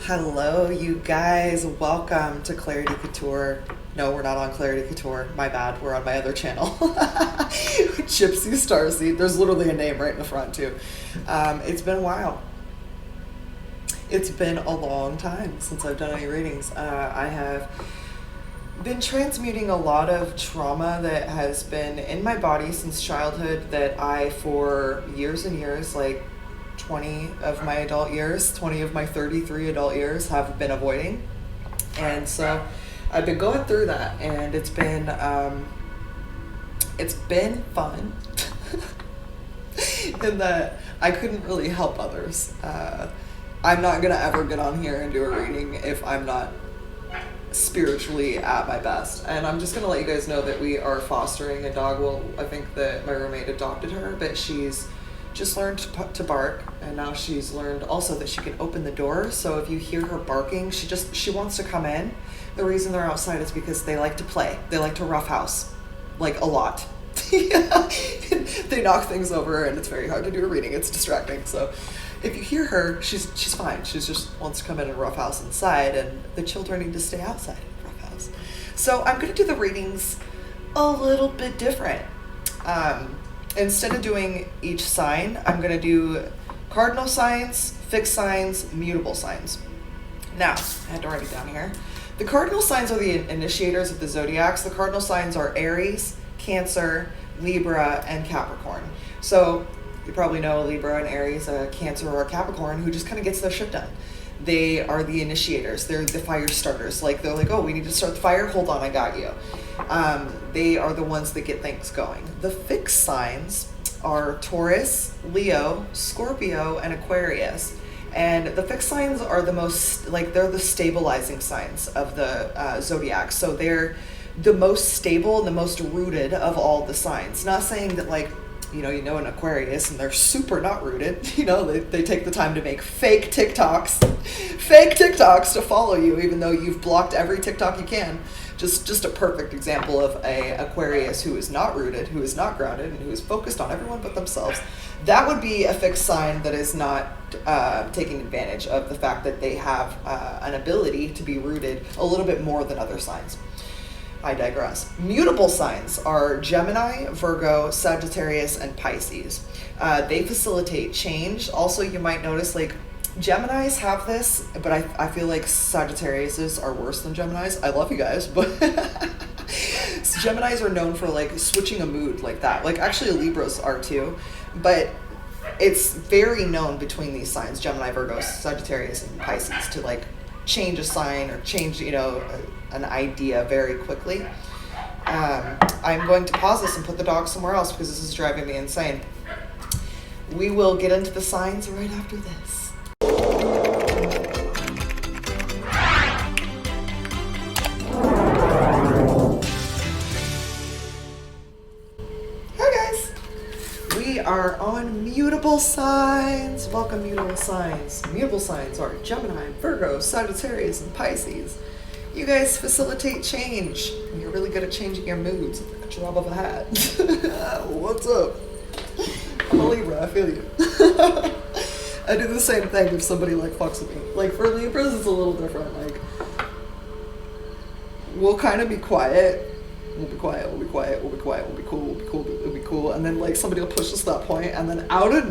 Hello, you guys. Welcome to Clarity Couture. No, we're not on Clarity Couture. My bad. We're on my other channel. GypsyStarSeed. There's literally a name right in the front, too. It's been a while. It's been a long time since I've done any readings. I have been transmuting a lot of trauma that has been in my body since childhood that I, for years and years, like 20 of my adult years, 20 of my 33 adult years, have been avoiding. And so I've been going through that, and it's been fun in that I couldn't really help others. I'm not gonna ever get on here and do a reading if I'm not spiritually at my best. And I'm just gonna let you guys know that we are fostering a dog. Well, I think that my roommate adopted her, but she's just learned to bark, and now she's learned also that she can open the door. So if you hear her barking, she wants to come in. The reason they're outside is because they like to play. They like to roughhouse, like a lot. They knock things over, and it's very hard to do a reading. It's distracting. So if you hear her, she's fine. She just wants to come in and roughhouse inside, and the children need to stay outside and roughhouse. So I'm going to do the readings a little bit different. Instead of doing each sign, I'm going to do cardinal signs, fixed signs, mutable signs. Now, I had to write it down here. The cardinal signs are the initiators of the zodiacs. The cardinal signs are Aries, Cancer, Libra, and Capricorn. So you probably know a Libra, and Aries, a Cancer, or a Capricorn who just kind of gets their shit done. They are the initiators. They're the fire starters. Like, they're like, oh, we need to start the fire. Hold on, I got you. They are the ones that get things going. The fixed signs are Taurus, Leo, Scorpio, and Aquarius. And the fixed signs are the most, like, they're the stabilizing signs of the zodiac. So they're the most stable and the most rooted of all the signs. Not saying that, like, you know an Aquarius and they're super not rooted. They take the time to make fake TikToks to follow you, even though you've blocked every TikTok you can. Just a perfect example of a Aquarius who is not rooted, who is not grounded, and who is focused on everyone but themselves. That would be a fixed sign that is not taking advantage of the fact that they have an ability to be rooted a little bit more than other signs. I digress. Mutable signs are Gemini, Virgo, Sagittarius, and Pisces. They facilitate change. Also, you might notice, like, Geminis have this, but I feel like Sagittariuses are worse than Geminis. I love you guys, but Geminis are known for, like, switching a mood like that. Like, actually, Libras are too, but it's very known between these signs, Gemini, Virgo, Sagittarius, and Pisces, to, like, change a sign or change, an idea very quickly. I'm going to pause this and put the dog somewhere else because this is driving me insane. We will get into the signs right after this. We are on mutable signs. Welcome, mutable signs. Mutable signs are Gemini, Virgo, Sagittarius, and Pisces. You guys facilitate change. You're really good at changing your moods. It's like a drop of a hat. What's up? I'm a Libra, I feel you. I do the same thing if somebody, like, fucks with me. Like, for Libras, it's a little different. Like, we'll kind of be quiet. We'll be quiet, we'll be quiet, we'll be quiet, we'll be cool, we'll be cool, we'll be cool. And then, like, somebody will push us to that point, and then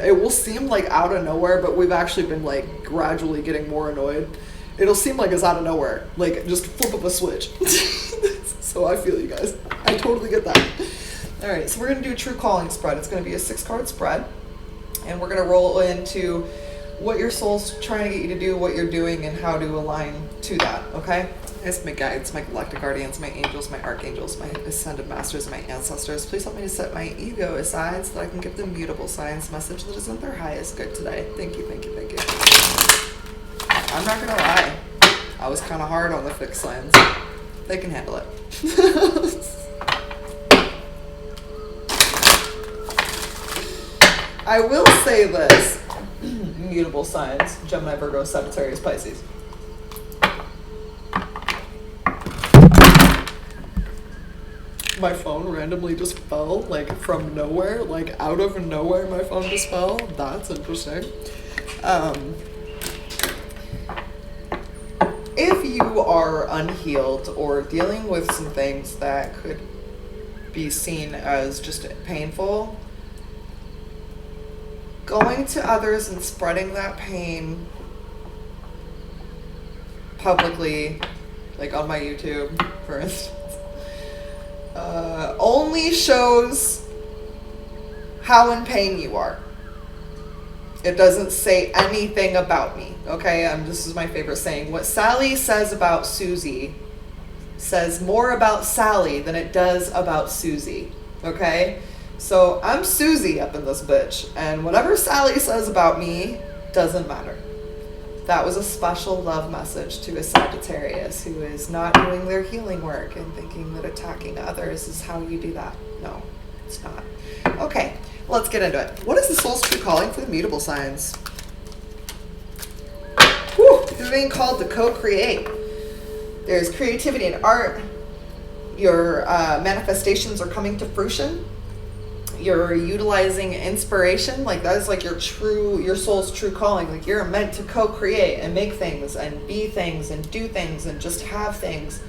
it will seem like out of nowhere, but we've actually been, like, gradually getting more annoyed. It'll seem like it's out of nowhere. Like, just flip up a switch. So I feel you guys. I totally get that. All right, so we're going to do a true calling spread. It's going to be a 6-card spread, and we're going to roll into what your soul's trying to get you to do, what you're doing, and how to align to that, okay? It's my guides, my galactic guardians, my angels, my archangels, my ascended masters, and my ancestors. Please help me to set my ego aside so that I can give the mutable signs message that isn't their highest good today. Thank you, thank you, thank you. I'm not gonna lie, I was kind of hard on the fixed signs. They can handle it. I will say this. Mutable signs, Gemini, Virgo, Sagittarius, Pisces. My phone randomly just fell, like, from nowhere, like, out of nowhere my phone just fell. That's interesting. if you are unhealed or dealing with some things that could be seen as just painful, going to others and spreading that pain publicly, like on my YouTube, for instance, only shows how in pain you are. It doesn't say anything about me, okay? This is my favorite saying. What Sally says about Susie says more about Sally than it does about Susie, okay? So I'm Susie up in this bitch, and whatever Sally says about me doesn't matter. That was a special love message to a Sagittarius who is not doing their healing work and thinking that attacking others is how you do that. No, it's not. Okay, let's get into it. What is the soul's true calling for the mutable signs? Whew, you're being called to co-create. There's creativity and art. Your manifestations are coming to fruition. You're utilizing inspiration, like that is like your soul's true calling. Like you're meant to co-create and make things and be things and do things and just have things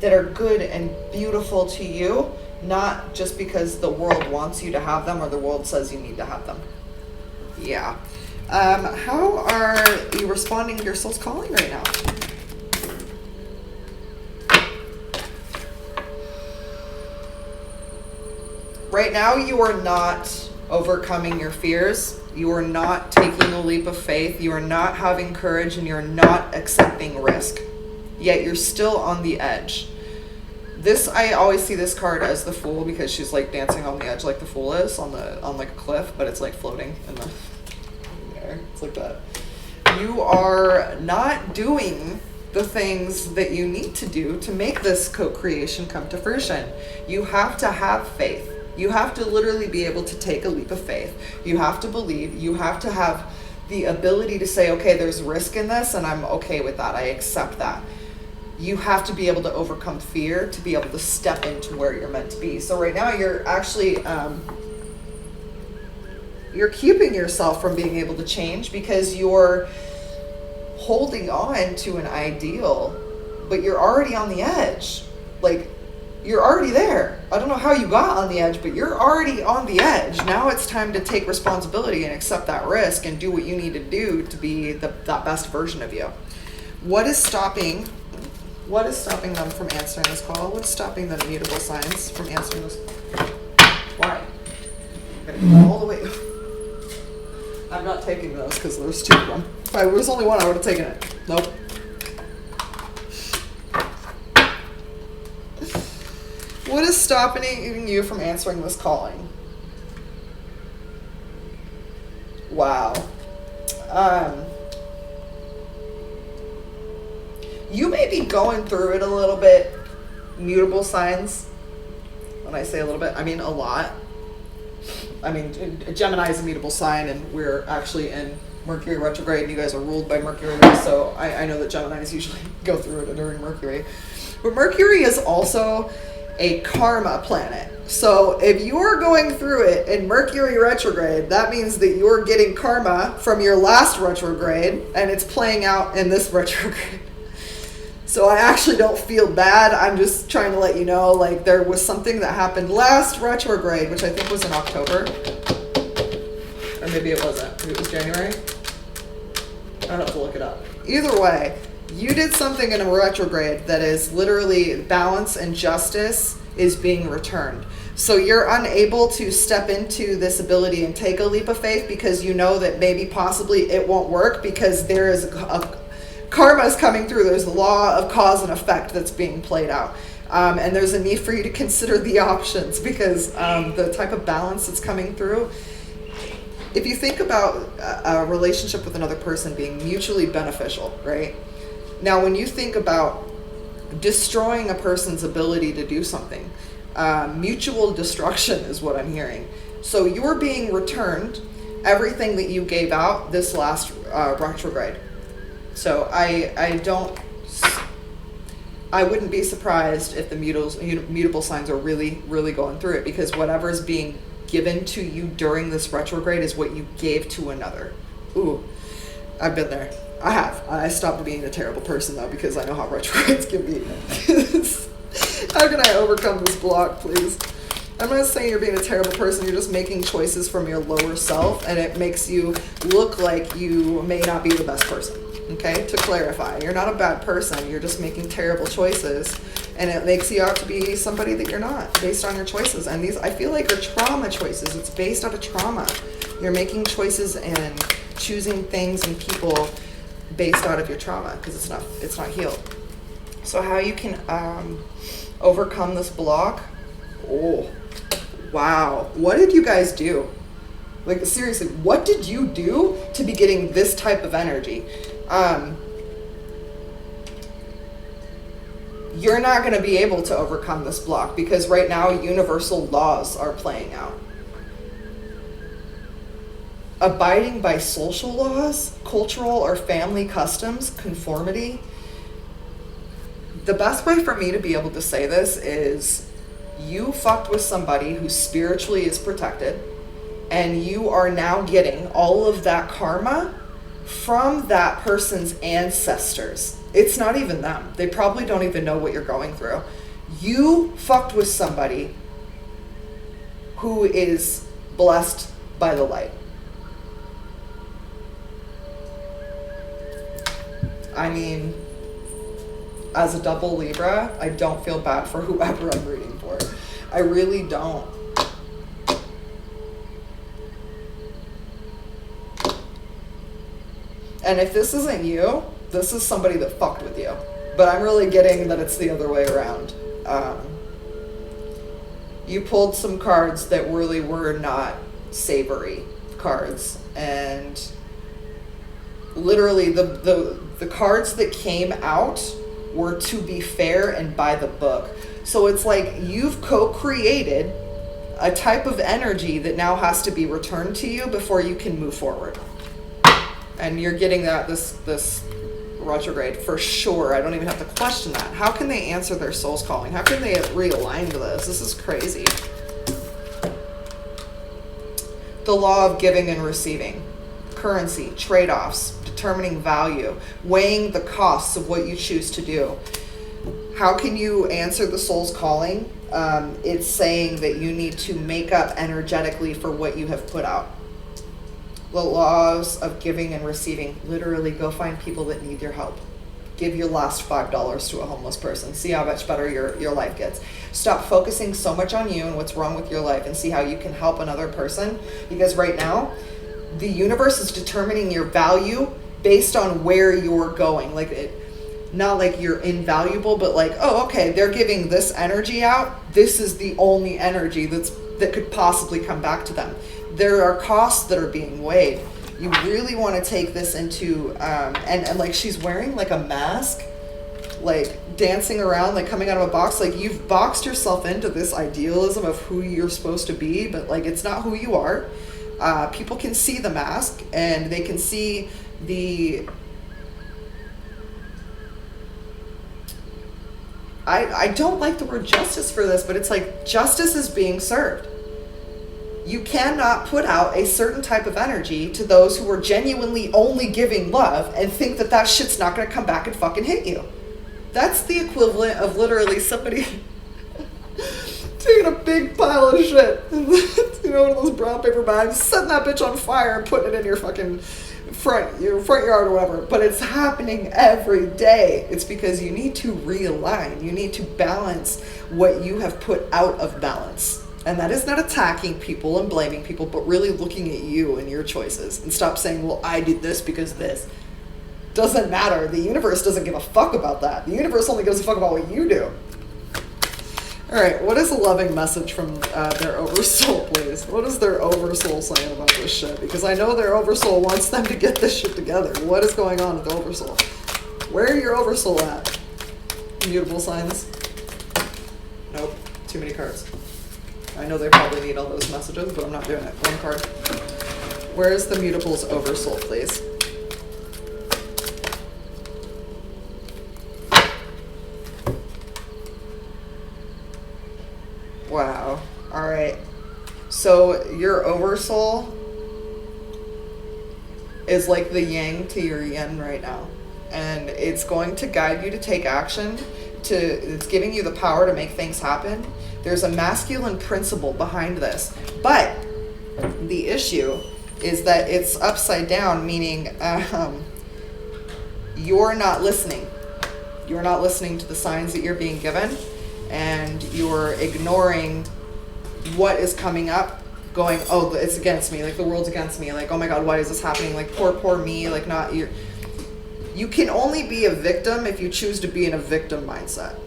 that are good and beautiful to you, not just because the world wants you to have them or the world says you need to have them. Yeah. How are you responding to your soul's calling right now? Right now, you are not overcoming your fears. You are not taking a leap of faith. You are not having courage, and you're not accepting risk. Yet you're still on the edge. I always see this card as the Fool because she's like dancing on the edge like the Fool is on like a cliff, but it's like floating in the air. It's like that. You are not doing the things that you need to do to make this co-creation come to fruition. You have to have faith. You have to literally be able to take a leap of faith. You have to believe. You have to have the ability to say, okay, there's risk in this and I'm okay with that. I accept that. You have to be able to overcome fear to be able to step into where you're meant to be. So right now you're actually, you're keeping yourself from being able to change because you're holding on to an ideal, but you're already on the edge. Like, you're already there. I don't know how you got on the edge, but you're already on the edge. Now it's time to take responsibility and accept that risk and do what you need to do to be that best version of you. What is stopping them from answering this call? What's stopping the mutable signs from answering this? Why? I'm gonna go all the way. I'm not taking those because there's two of them. If there was only one, I would have taken it. Nope. What is stopping you from answering this calling? Wow. You may be going through it a little bit, mutable signs. When I say a little bit, I mean a lot. I mean, Gemini is a mutable sign, and we're actually in Mercury retrograde, and you guys are ruled by Mercury, so I know that Geminis usually go through it during Mercury. But Mercury is also a karma planet. So if you're going through it in Mercury retrograde, that means that you're getting karma from your last retrograde, and it's playing out in this retrograde. So I actually don't feel bad. I'm just trying to let you know, like, there was something that happened last retrograde, which I think was in October. Or maybe it wasn't. Maybe it was January. I'll have to look it up. Either way, you did something in a retrograde that is literally balance and justice is being returned. So you're unable to step into this ability and take a leap of faith because you know that maybe possibly it won't work because there is karma is coming through. There's the law of cause and effect that's being played out. And there's a need for you to consider the options because the type of balance that's coming through, if you think about a relationship with another person being mutually beneficial, right? Now, when you think about destroying a person's ability to do something, mutual destruction is what I'm hearing. So you're being returned everything that you gave out this last retrograde. So I wouldn't be surprised if the mutable signs are really, really going through it because whatever is being given to you during this retrograde is what you gave to another. Ooh, I've been there. I have. I stopped being a terrible person, though, because I know how retrogrades can be. How can I overcome this block, please? I'm not saying you're being a terrible person. You're just making choices from your lower self, and it makes you look like you may not be the best person. Okay? To clarify, you're not a bad person. You're just making terrible choices, and it makes you out to be somebody that you're not based on your choices. And these, I feel like, are trauma choices. It's based out of trauma. You're making choices and choosing things and people based out of your trauma because it's not healed. So how you can overcome this block? Oh, wow. What did you guys do? Like, seriously, what did you do to be getting this type of energy? You're not going to be able to overcome this block because right now universal laws are playing out. Abiding by social laws, cultural or family customs, conformity. The best way for me to be able to say this is you fucked with somebody who spiritually is protected, and you are now getting all of that karma from that person's ancestors. It's not even them. They probably don't even know what you're going through. You fucked with somebody who is blessed by the light. I mean, as a double Libra, I don't feel bad for whoever I'm rooting for. I really don't. And if this isn't you, this is somebody that fucked with you. But I'm really getting that it's the other way around. You pulled some cards that really were not savory cards. And literally the cards that came out were to be fair and by the book. So it's like you've co-created a type of energy that now has to be returned to you before you can move forward. And you're getting that this retrograde for sure. I don't even have to question that. How can they answer their soul's calling? How can they realign to this? This is crazy. The law of giving and receiving. Currency, trade-offs, determining value, weighing the costs of what you choose to do. How can you answer the soul's calling? It's saying that you need to make up energetically for what you have put out. The laws of giving and receiving. Literally go find people that need your help. Give your last $5 to a homeless person. See how much better your life gets. Stop focusing so much on you and what's wrong with your life and see how you can help another person. Because right now, the universe is determining your value based on where you're going. Not like you're invaluable, but like, oh, okay, they're giving this energy out. This is the only energy that could possibly come back to them. There are costs that are being weighed. You really want to take this into, and like she's wearing like a mask, like dancing around, like coming out of a box. Like you've boxed yourself into this idealism of who you're supposed to be, but like it's not who you are. People can see the mask and they can see the... I don't like the word justice for this, but it's like justice is being served. You cannot put out a certain type of energy to those who are genuinely only giving love and think that that shit's not going to come back and fucking hit you. That's the equivalent of literally somebody taking a big pile of shit, you know, one of those brown paper bags, setting that bitch on fire and putting it in your fucking front yard or whatever. But it's happening every day. It's because you need to realign. You need to balance what you have put out of balance. And that is not attacking people and blaming people, but really looking at you and your choices. And stop saying, well, I did this because this. Doesn't matter. The universe doesn't give a fuck about that. The universe only gives a fuck about what you do. All right, what is a loving message from their oversoul, please? What is their oversoul saying about this shit? Because I know their oversoul wants them to get this shit together. What is going on with the oversoul? Where are your oversoul at? Mutable signs? Nope, too many cards. I know they probably need all those messages, but I'm not doing it. One card. Where is the mutable's oversoul, please? Wow. All right. So your oversoul is like the yang to your yin right now. And it's going to guide you to take action. It's giving you the power to make things happen. There's a masculine principle behind this. But the issue is that it's upside down, meaning you're not listening. You're not listening to the signs that you're being given, and you're ignoring what is coming up, going, oh, it's against me, like the world's against me, like, oh my God, why is this happening, like poor me, like not you. You can only be a victim if you choose to be in a victim mindset.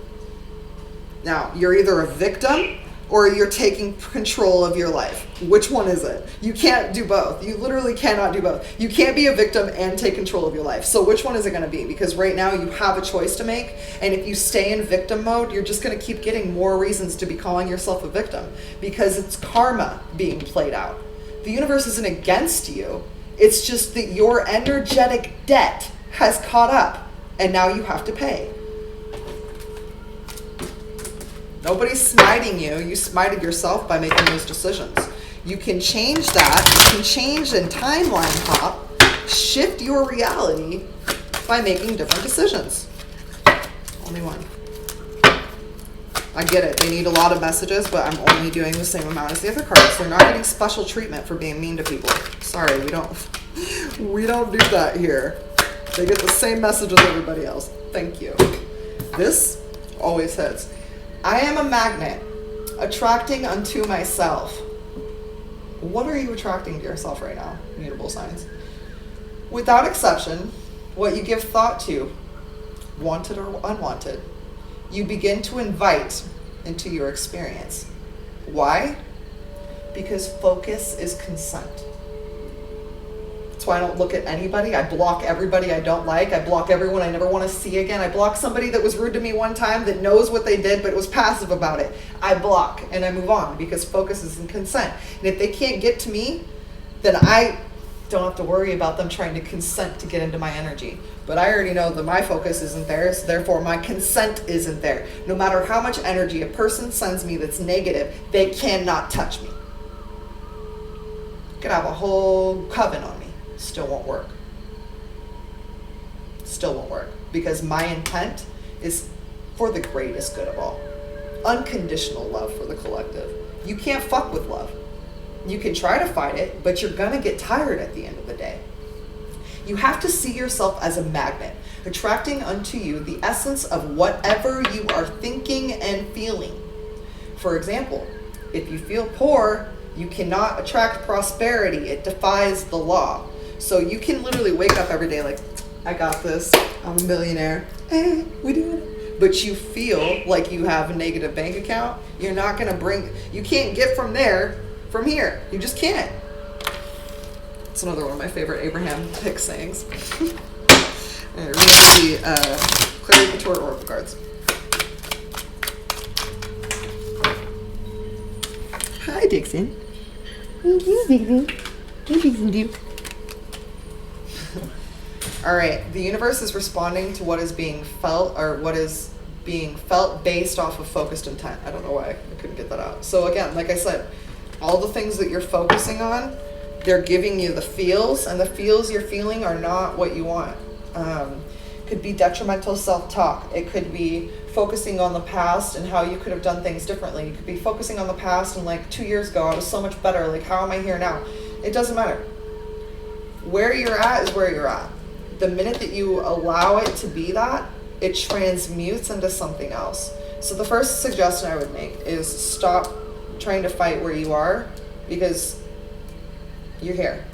Now, you're either a victim or you're taking control of your life. Which one is it? You can't do both. You literally cannot do both. You can't be a victim and take control of your life. So which one is it going to be? Because right now you have a choice to make. And if you stay in victim mode, you're just going to keep getting more reasons to be calling yourself a victim, because it's karma being played out. The universe isn't against you. It's just that your energetic debt has caught up and now you have to pay. Nobody's smiting you. You smited yourself by making those decisions. You can change that. You can change and timeline hop, shift your reality by making different decisions. Only one. I get it. They need a lot of messages, but I'm only doing the same amount as the other cards. They're not getting special treatment for being mean to people. Sorry, we don't do that here. They get the same message as everybody else. Thank you. This always hits. I am a magnet, attracting unto myself. What are you attracting to yourself right now, mutable signs? Without exception, what you give thought to, wanted or unwanted, you begin to invite into your experience. Why? Because focus is consent. That's why I don't look at anybody. I block everybody I don't like. I block everyone I never want to see again. I block somebody that was rude to me one time that knows what they did but was passive about it. I block and I move on because focus is in consent. And if they can't get to me, then I don't have to worry about them trying to consent to get into my energy. But I already know that my focus isn't there, so therefore my consent isn't there. No matter how much energy a person sends me that's negative, they cannot touch me. Could have a whole coven on me. Still won't work. Still won't work. Because my intent is for the greatest good of all. Unconditional love for the collective. You can't fuck with love. You can try to fight it, but you're gonna get tired at the end of the day. You have to see yourself as a magnet, attracting unto you the essence of whatever you are thinking and feeling. For example, if you feel poor, you cannot attract prosperity. It defies the law. So you can literally wake up every day like, I got this, I'm a millionaire, we do it. But you feel like you have a negative bank account, you're not gonna you can't get from there, from here. You just can't. It's another one of my favorite Abraham Hicks sayings. All right, we're gonna see Clarity Couture Oracle cards. Hi, Dixon. Thank you, baby. Hey, Dixon, dude. All right, the universe is responding to what is being felt, or what is being felt based off of focused intent. I don't know why I couldn't get that out. So again, like I said, all the things that you're focusing on, they're giving you the feels, and the feels you're feeling are not what you want. Could be detrimental self-talk. It could be focusing on the past and how you could have done things differently. You could be focusing on the past and like 2 years ago, I was so much better. Like, how am I here now? It doesn't matter. Where you're at is where you're at. The minute that you allow it to be that, it transmutes into something else. So the first suggestion I would make is stop trying to fight where you are, because you're here.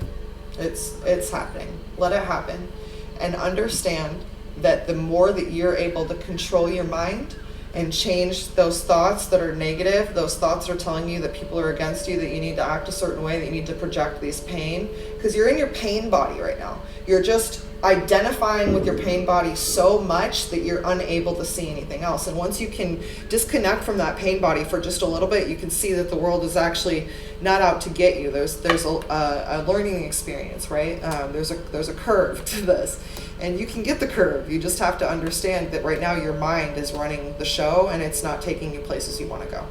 It's happening. Let it happen. And understand that the more that you're able to control your mind and change those thoughts that are negative, those thoughts are telling you that people are against you, that you need to act a certain way, that you need to project this pain, because you're in your pain body right now. You're just identifying with your pain body so much that you're unable to see anything else. And once you can disconnect from that pain body for just a little bit, you can see that the world is actually not out to get you. There's a learning experience, right? There's a curve to this, and you can get the curve. You just have to understand that right now your mind is running the show, and it's not taking you places you want to go.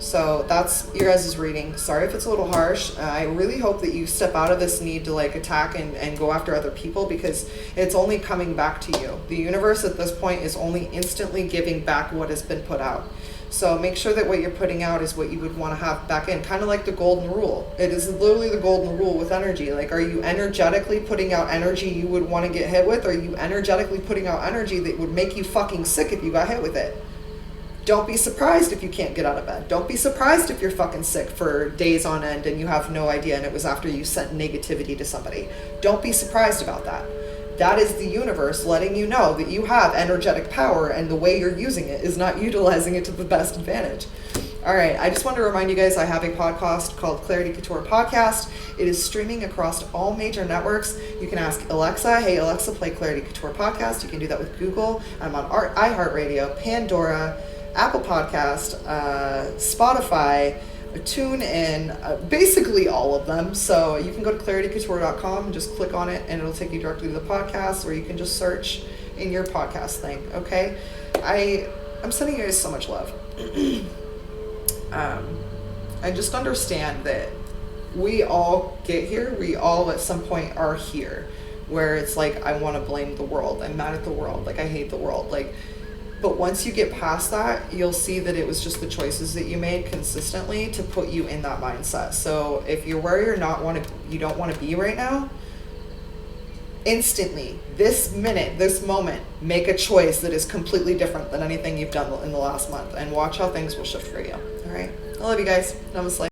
So that's your guys' reading. Sorry if it's a little harsh. I really hope that you step out of this need to like attack and go after other people, because it's only coming back to you. The universe at this point is only instantly giving back what has been put out. So make sure that what you're putting out is what you would want to have back in. Kind of like the golden rule. It is literally the golden rule with energy. Like, are you energetically putting out energy you would want to get hit with? Or are you energetically putting out energy that would make you fucking sick if you got hit with it? Don't be surprised if you can't get out of bed. Don't be surprised if you're fucking sick for days on end and you have no idea and it was after you sent negativity to somebody. Don't be surprised about that. That is the universe letting you know that you have energetic power, and the way you're using it is not utilizing it to the best advantage. All right, I just want to remind you guys I have a podcast called Clarity Couture Podcast. It is streaming across all major networks. You can ask Alexa, hey Alexa, play Clarity Couture Podcast. You can do that with Google. I'm on iHeartRadio, Pandora, Apple Podcast, Spotify, TuneIn, basically all of them. So you can go to claritycouture.com and just click on it and it'll take you directly to the podcast, or you can just search in your podcast thing, okay? I'm sending you guys so much love. And just understand that we all get here, we all at some point are here, where it's like, I want to blame the world, I'm mad at the world, like I hate the world, like. But once you get past that, you'll see that it was just the choices that you made consistently to put you in that mindset. So if you're where you don't want to be right now, instantly, this minute, this moment, make a choice that is completely different than anything you've done in the last month, and watch how things will shift for you. All right. I love you guys. Namaslay.